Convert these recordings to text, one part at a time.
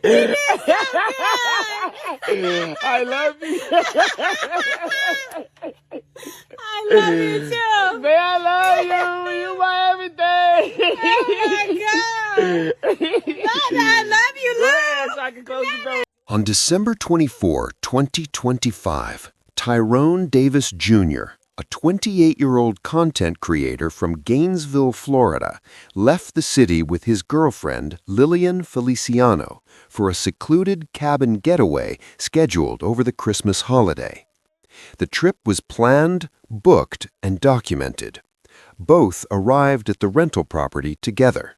did so good. I love you. I love you too. Man, I love you. You my everything. Oh my God. Love, I love you, love. So I can close the door. On December 24, 2025, Tyrone Davis Jr., a 28-year-old content creator from Gainesville, Florida, left the city with his girlfriend, Lillian Feliciano, for a secluded cabin getaway scheduled over the Christmas holiday. The trip was planned, booked, and documented. Both arrived at the rental property together.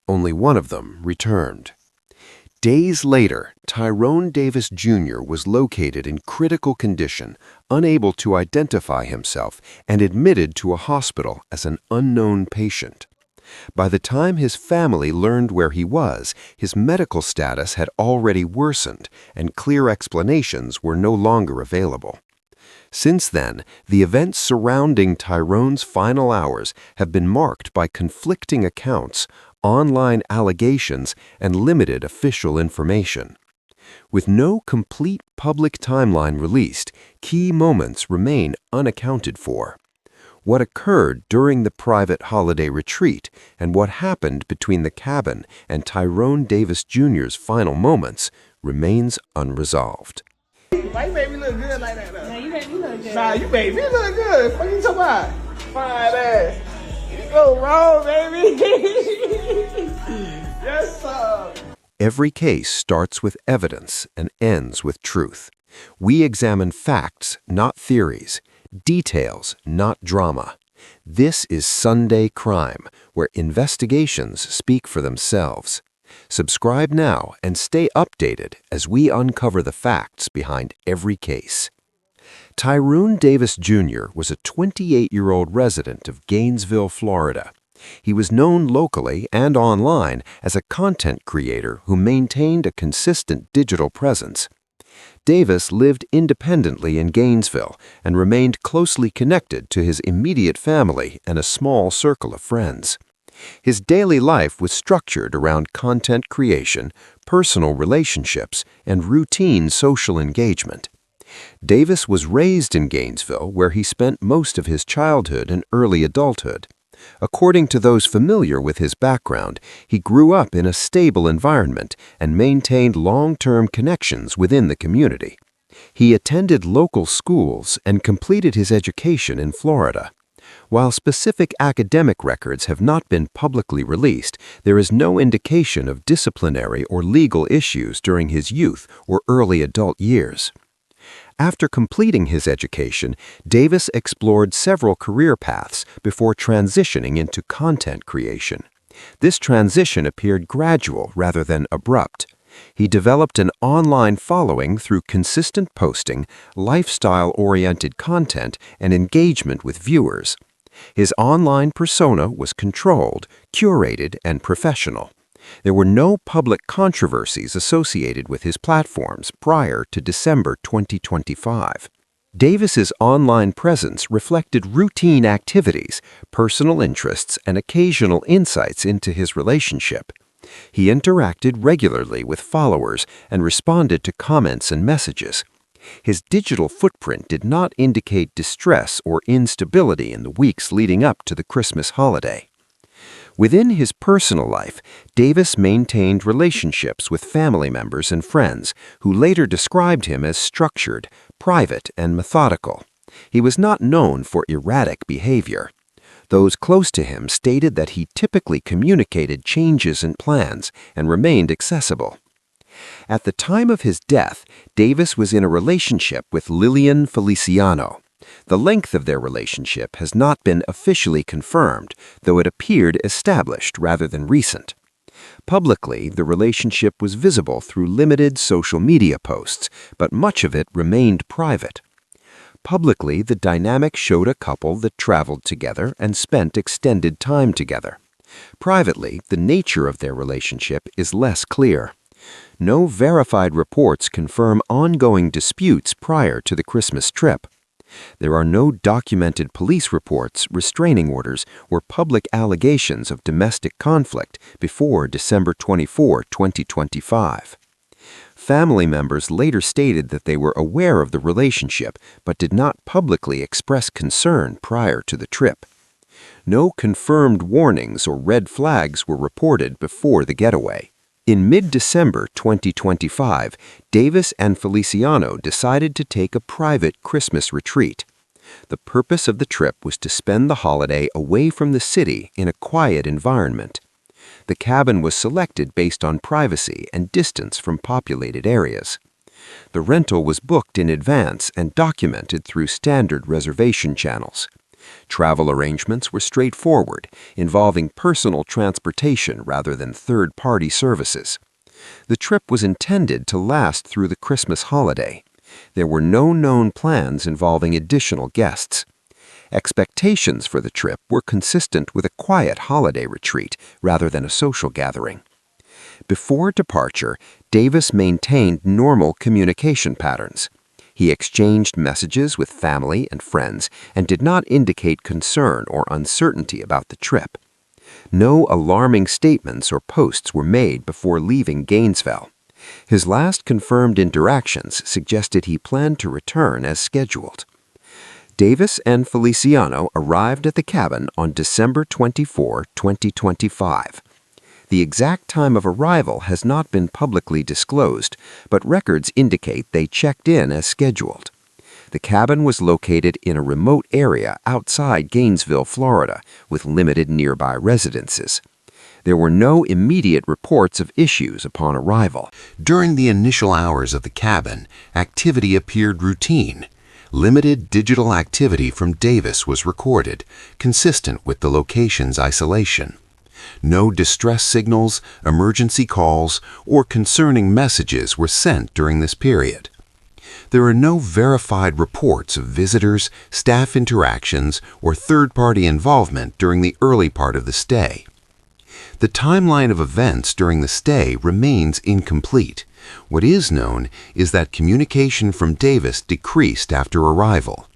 Only one of them returned. Days later, Tyrone Davis Jr. was located in critical condition, unable to identify himself, and admitted to a hospital as an unknown patient. By the time his family learned where he was, his medical status had already worsened, and clear explanations were no longer available. Since then, the events surrounding Tyrone's final hours have been marked by conflicting accounts, online allegations, and limited official information. With no complete public timeline released, key moments remain unaccounted for. What occurred during the private holiday retreat and what happened between the cabin and Tyrone Davis Jr.'s final moments remains unresolved. Why you made me look good like that, though? Nah, you made me look good. Nah, you made me look good. What you talking about? Fine ass. You go wrong, baby. Yes, sir. Every case starts with evidence and ends with truth. We examine facts, not theories, details, not drama. This is Sunday Crime, where investigations speak for themselves. Subscribe now and stay updated as we uncover the facts behind every case. Tyrone Davis Jr. was a 28-year-old resident of Gainesville, Florida. He was known locally and online as a content creator who maintained a consistent digital presence. Davis lived independently in Gainesville and remained closely connected to his immediate family and a small circle of friends. His daily life was structured around content creation, personal relationships, and routine social engagement. Davis was raised in Gainesville, where he spent most of his childhood and early adulthood. According to those familiar with his background, he grew up in a stable environment and maintained long-term connections within the community. He attended local schools and completed his education in Florida. While specific academic records have not been publicly released, there is no indication of disciplinary or legal issues during his youth or early adult years. After completing his education, Davis explored several career paths before transitioning into content creation. This transition appeared gradual rather than abrupt. He developed an online following through consistent posting, lifestyle-oriented content, and engagement with viewers. His online persona was controlled, curated, and professional. There were no public controversies associated with his platforms prior to December 2025. Davis's online presence reflected routine activities, personal interests, and occasional insights into his relationship. He interacted regularly with followers and responded to comments and messages. His digital footprint did not indicate distress or instability in the weeks leading up to the Christmas holiday. Within his personal life, Davis maintained relationships with family members and friends who later described him as structured, private, and methodical. He was not known for erratic behavior. Those close to him stated that he typically communicated changes in plans and remained accessible. At the time of his death, Davis was in a relationship with Lillian Feliciano. The length of their relationship has not been officially confirmed, though it appeared established rather than recent. Publicly, the relationship was visible through limited social media posts, but much of it remained private. Publicly, the dynamic showed a couple that traveled together and spent extended time together. Privately, the nature of their relationship is less clear. No verified reports confirm ongoing disputes prior to the Christmas trip. There are no documented police reports, restraining orders, or public allegations of domestic conflict before December 24, 2025. Family members later stated that they were aware of the relationship but did not publicly express concern prior to the trip. No confirmed warnings or red flags were reported before the getaway. In mid-December 2025, Davis and Feliciano decided to take a private Christmas retreat. The purpose of the trip was to spend the holiday away from the city in a quiet environment. The cabin was selected based on privacy and distance from populated areas. The rental was booked in advance and documented through standard reservation channels. Travel arrangements were straightforward, involving personal transportation rather than third-party services. The trip was intended to last through the Christmas holiday. There were no known plans involving additional guests. Expectations for the trip were consistent with a quiet holiday retreat rather than a social gathering. Before departure, Davis maintained normal communication patterns. He exchanged messages with family and friends and did not indicate concern or uncertainty about the trip. No alarming statements or posts were made before leaving Gainesville. His last confirmed interactions suggested he planned to return as scheduled. Davis and Feliciano arrived at the cabin on December 24, 2025. The exact time of arrival has not been publicly disclosed, but records indicate they checked in as scheduled. The cabin was located in a remote area outside Gainesville, Florida, with limited nearby residences. There were no immediate reports of issues upon arrival. During the initial hours of the cabin, activity appeared routine. Limited digital activity from Davis was recorded, consistent with the location's isolation. No distress signals, emergency calls, or concerning messages were sent during this period. There are no verified reports of visitors, staff interactions, or third-party involvement during the early part of the stay. The timeline of events during the stay remains incomplete. What is known is that communication from Davis decreased after arrival.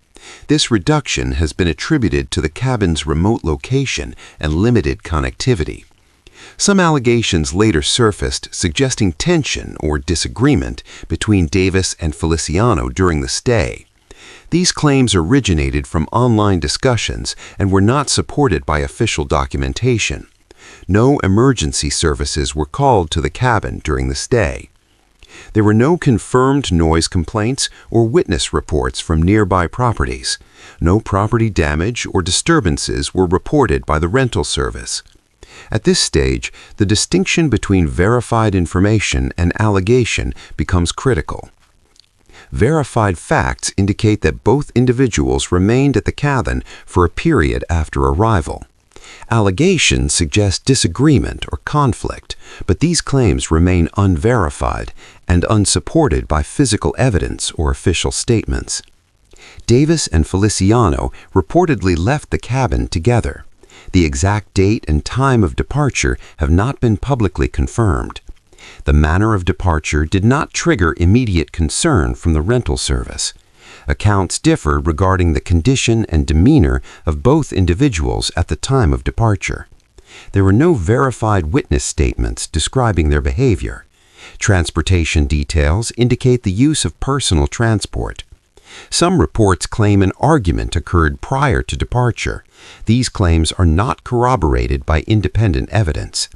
This reduction has been attributed to the cabin's remote location and limited connectivity. Some allegations later surfaced suggesting tension or disagreement between Davis and Feliciano during the stay. These claims originated from online discussions and were not supported by official documentation. No emergency services were called to the cabin during the stay. There were no confirmed noise complaints or witness reports from nearby properties. No property damage or disturbances were reported by the rental service. At this stage, the distinction between verified information and allegation becomes critical. Verified facts indicate that both individuals remained at the cabin for a period after arrival. Allegations suggest disagreement or conflict, but these claims remain unverified and unsupported by physical evidence or official statements. Davis and Feliciano reportedly left the cabin together. The exact date and time of departure have not been publicly confirmed. The manner of departure did not trigger immediate concern from the rental service. Accounts differ regarding the condition and demeanor of both individuals at the time of departure. There were no verified witness statements describing their behavior. Transportation details indicate the use of personal transport. Some reports claim an argument occurred prior to departure. These claims are not corroborated by independent evidence.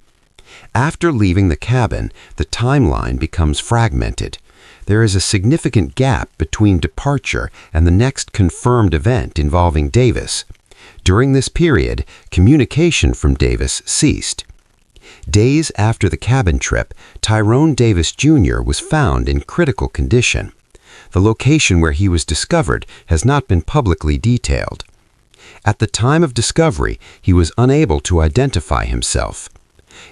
After leaving the cabin, the timeline becomes fragmented. There is a significant gap between departure and the next confirmed event involving Davis. During this period, communication from Davis ceased. Days after the cabin trip, Tyrone Davis Jr. was found in critical condition. The location where he was discovered has not been publicly detailed. At the time of discovery, he was unable to identify himself.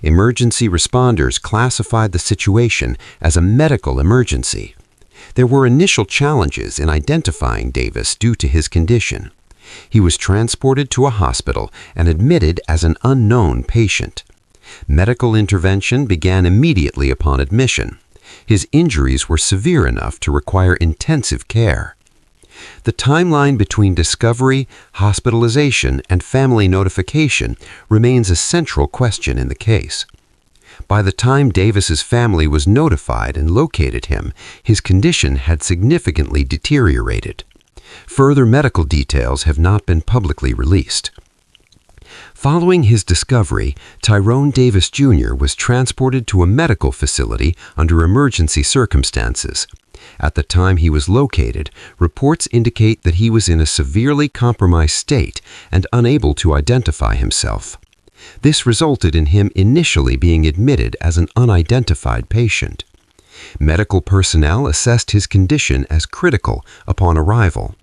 Emergency responders classified the situation as a medical emergency. There were initial challenges in identifying Davis due to his condition. He was transported to a hospital and admitted as an unknown patient. Medical intervention began immediately upon admission. His injuries were severe enough to require intensive care. The timeline between discovery, hospitalization, and family notification remains a central question in the case. By the time Davis's family was notified and located him, his condition had significantly deteriorated. Further medical details have not been publicly released. Following his discovery, Tyrone Davis Jr. was transported to a medical facility under emergency circumstances. At the time he was located, reports indicate that he was in a severely compromised state and unable to identify himself. This resulted in him initially being admitted as an unidentified patient. Medical personnel assessed his condition as critical upon arrival.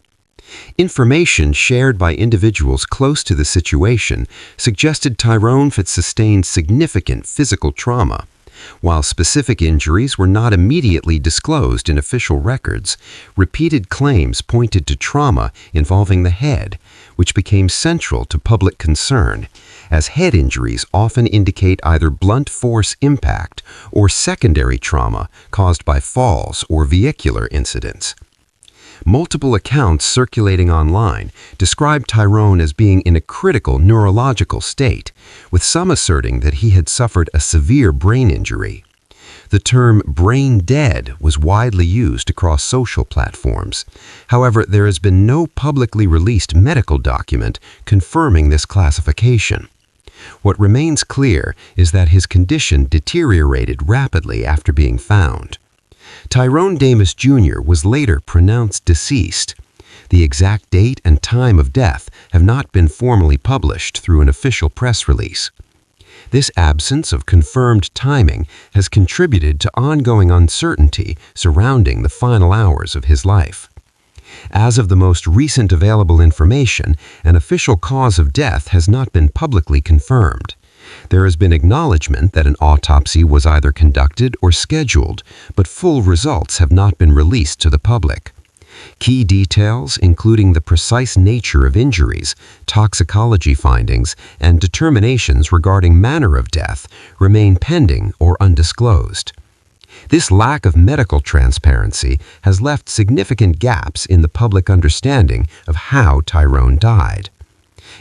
Information shared by individuals close to the situation suggested Tyrone had sustained significant physical trauma. While specific injuries were not immediately disclosed in official records, repeated claims pointed to trauma involving the head, which became central to public concern, as head injuries often indicate either blunt force impact or secondary trauma caused by falls or vehicular incidents. Multiple accounts circulating online described Tyrone as being in a critical neurological state, with some asserting that he had suffered a severe brain injury. The term brain dead was widely used across social platforms. However, there has been no publicly released medical document confirming this classification. What remains clear is that his condition deteriorated rapidly after being found. Tyrone Davis Jr. was later pronounced deceased. The exact date and time of death have not been formally published through an official press release. This absence of confirmed timing has contributed to ongoing uncertainty surrounding the final hours of his life. As of the most recent available information, an official cause of death has not been publicly confirmed. There has been acknowledgement that an autopsy was either conducted or scheduled, but full results have not been released to the public. Key details, including the precise nature of injuries, toxicology findings, and determinations regarding manner of death, remain pending or undisclosed. This lack of medical transparency has left significant gaps in the public understanding of how Tyrone died.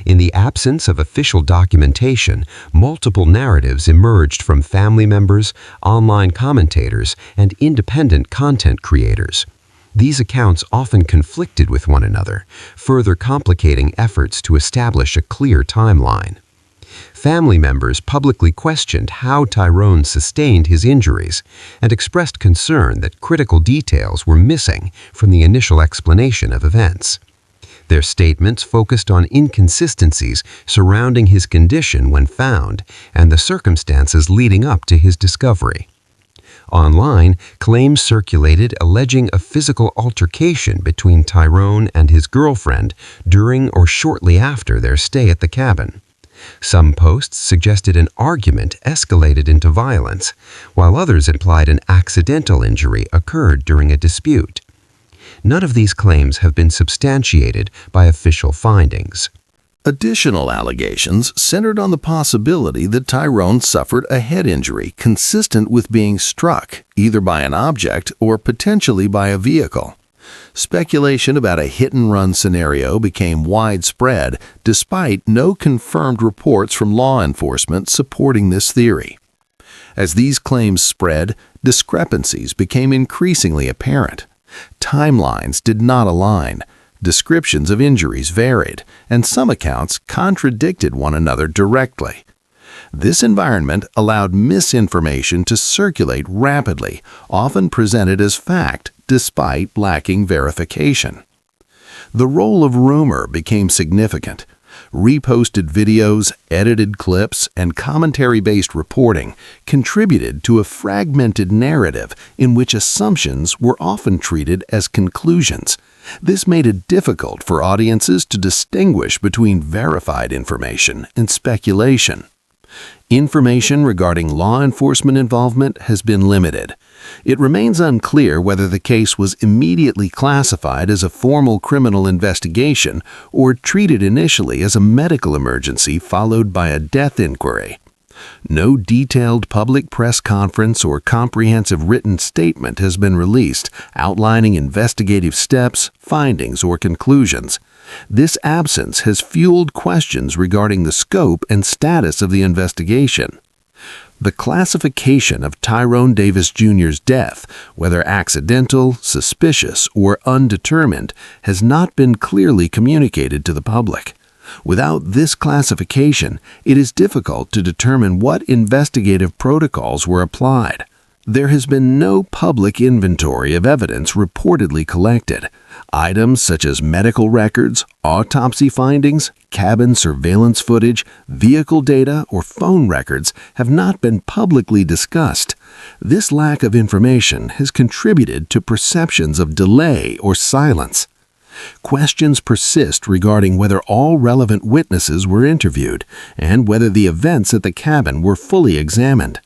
In the absence of official documentation, multiple narratives emerged from family members, online commentators, and independent content creators. These accounts often conflicted with one another, further complicating efforts to establish a clear timeline. Family members publicly questioned how Tyrone sustained his injuries and expressed concern that critical details were missing from the initial explanation of events. Their statements focused on inconsistencies surrounding his condition when found and the circumstances leading up to his discovery. Online, claims circulated alleging a physical altercation between Tyrone and his girlfriend during or shortly after their stay at the cabin. Some posts suggested an argument escalated into violence, while others implied an accidental injury occurred during a dispute. None of these claims have been substantiated by official findings. Additional allegations centered on the possibility that Tyrone suffered a head injury consistent with being struck, either by an object or potentially by a vehicle. Speculation about a hit-and-run scenario became widespread despite no confirmed reports from law enforcement supporting this theory. As these claims spread, discrepancies became increasingly apparent. Timelines did not align, descriptions of injuries varied, and some accounts contradicted one another directly. This environment allowed misinformation to circulate rapidly, often presented as fact despite lacking verification. The role of rumor became significant. Reposted videos, edited clips, and commentary-based reporting contributed to a fragmented narrative in which assumptions were often treated as conclusions. This made it difficult for audiences to distinguish between verified information and speculation. Information regarding law enforcement involvement has been limited. It remains unclear whether the case was immediately classified as a formal criminal investigation or treated initially as a medical emergency followed by a death inquiry. No detailed public press conference or comprehensive written statement has been released outlining investigative steps, findings, or conclusions. This absence has fueled questions regarding the scope and status of the investigation. The classification of Tyrone Davis Jr.'s death, whether accidental, suspicious, or undetermined, has not been clearly communicated to the public. Without this classification, it is difficult to determine what investigative protocols were applied. There has been no public inventory of evidence reportedly collected. Items such as medical records, autopsy findings, cabin surveillance footage, vehicle data, or phone records have not been publicly discussed. This lack of information has contributed to perceptions of delay or silence. Questions persist regarding whether all relevant witnesses were interviewed and whether the events at the cabin were fully examined.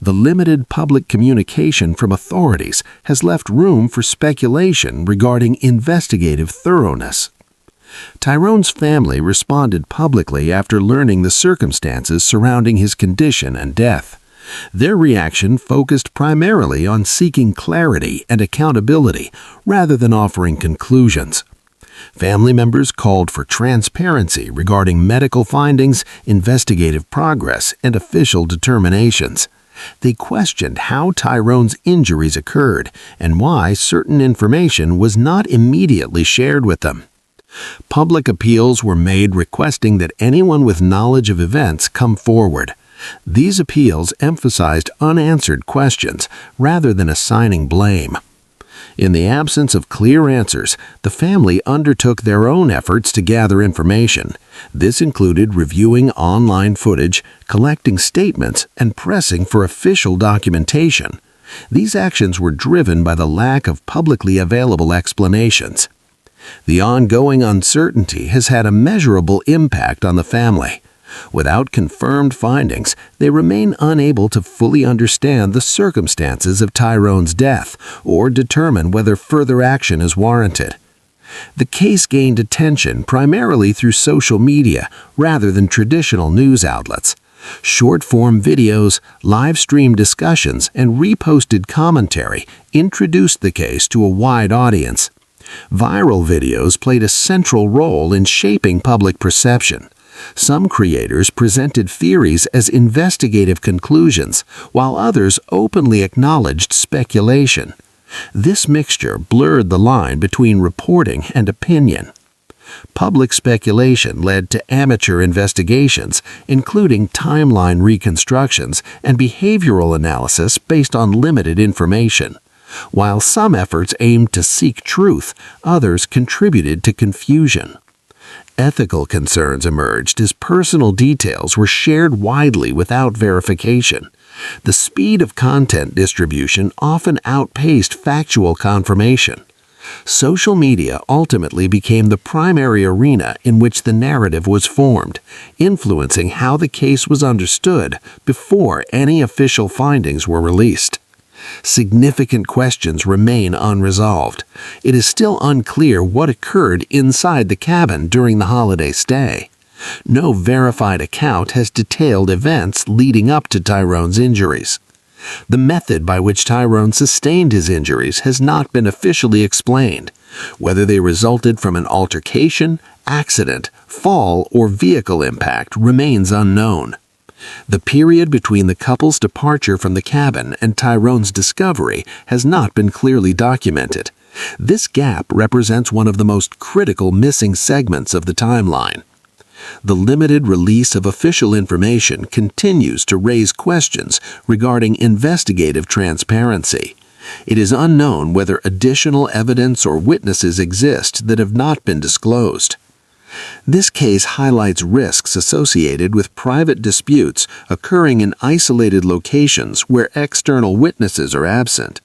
The limited public communication from authorities has left room for speculation regarding investigative thoroughness. Tyrone's family responded publicly after learning the circumstances surrounding his condition and death. Their reaction focused primarily on seeking clarity and accountability rather than offering conclusions. Family members called for transparency regarding medical findings, investigative progress, and official determinations. They questioned how Tyrone's injuries occurred and why certain information was not immediately shared with them. Public appeals were made requesting that anyone with knowledge of events come forward. These appeals emphasized unanswered questions rather than assigning blame. In the absence of clear answers, the family undertook their own efforts to gather information. This included reviewing online footage, collecting statements, and pressing for official documentation. These actions were driven by the lack of publicly available explanations. The ongoing uncertainty has had a measurable impact on the family. Without confirmed findings, they remain unable to fully understand the circumstances of Tyrone's death or determine whether further action is warranted. The case gained attention primarily through social media rather than traditional news outlets. Short-form videos, live-stream discussions, and reposted commentary introduced the case to a wide audience. Viral videos played a central role in shaping public perception. Some creators presented theories as investigative conclusions, while others openly acknowledged speculation. This mixture blurred the line between reporting and opinion. Public speculation led to amateur investigations, including timeline reconstructions and behavioral analysis based on limited information. While some efforts aimed to seek truth, others contributed to confusion. Ethical concerns emerged as personal details were shared widely without verification. The speed of content distribution often outpaced factual confirmation. Social media ultimately became the primary arena in which the narrative was formed, influencing how the case was understood before any official findings were released. Significant questions remain unresolved. It is still unclear what occurred inside the cabin during the holiday stay. No verified account has detailed events leading up to Tyrone's injuries. The method by which Tyrone sustained his injuries has not been officially explained. Whether they resulted from an altercation, accident, fall, or vehicle impact remains unknown. The period between the couple's departure from the cabin and Tyrone's discovery has not been clearly documented. This gap represents one of the most critical missing segments of the timeline. The limited release of official information continues to raise questions regarding investigative transparency. It is unknown whether additional evidence or witnesses exist that have not been disclosed. This case highlights risks associated with private disputes occurring in isolated locations where external witnesses are absent.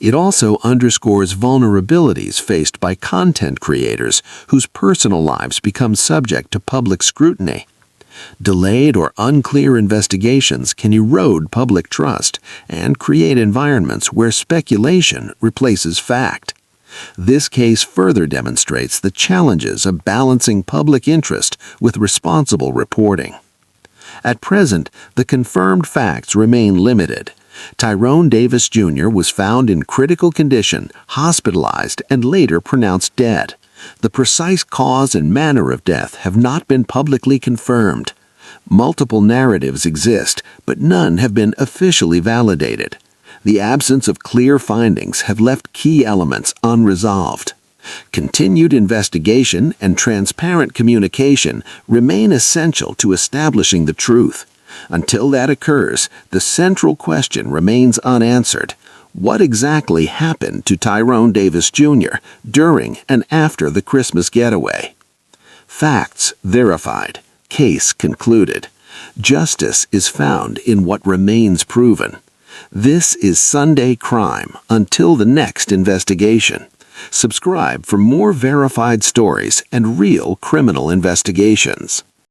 It also underscores vulnerabilities faced by content creators whose personal lives become subject to public scrutiny. Delayed or unclear investigations can erode public trust and create environments where speculation replaces fact. This case further demonstrates the challenges of balancing public interest with responsible reporting. At present, the confirmed facts remain limited. Tyrone Davis Jr. was found in critical condition, hospitalized, and later pronounced dead. The precise cause and manner of death have not been publicly confirmed. Multiple narratives exist, but none have been officially validated. The absence of clear findings have left key elements unresolved. Continued investigation and transparent communication remain essential to establishing the truth. Until that occurs, the central question remains unanswered. What exactly happened to Tyrone Davis Jr. during and after the Christmas getaway? Facts verified. Case concluded. Justice is found in what remains proven. This is Sunday Crime until the next investigation. Subscribe for more verified stories and real criminal investigations.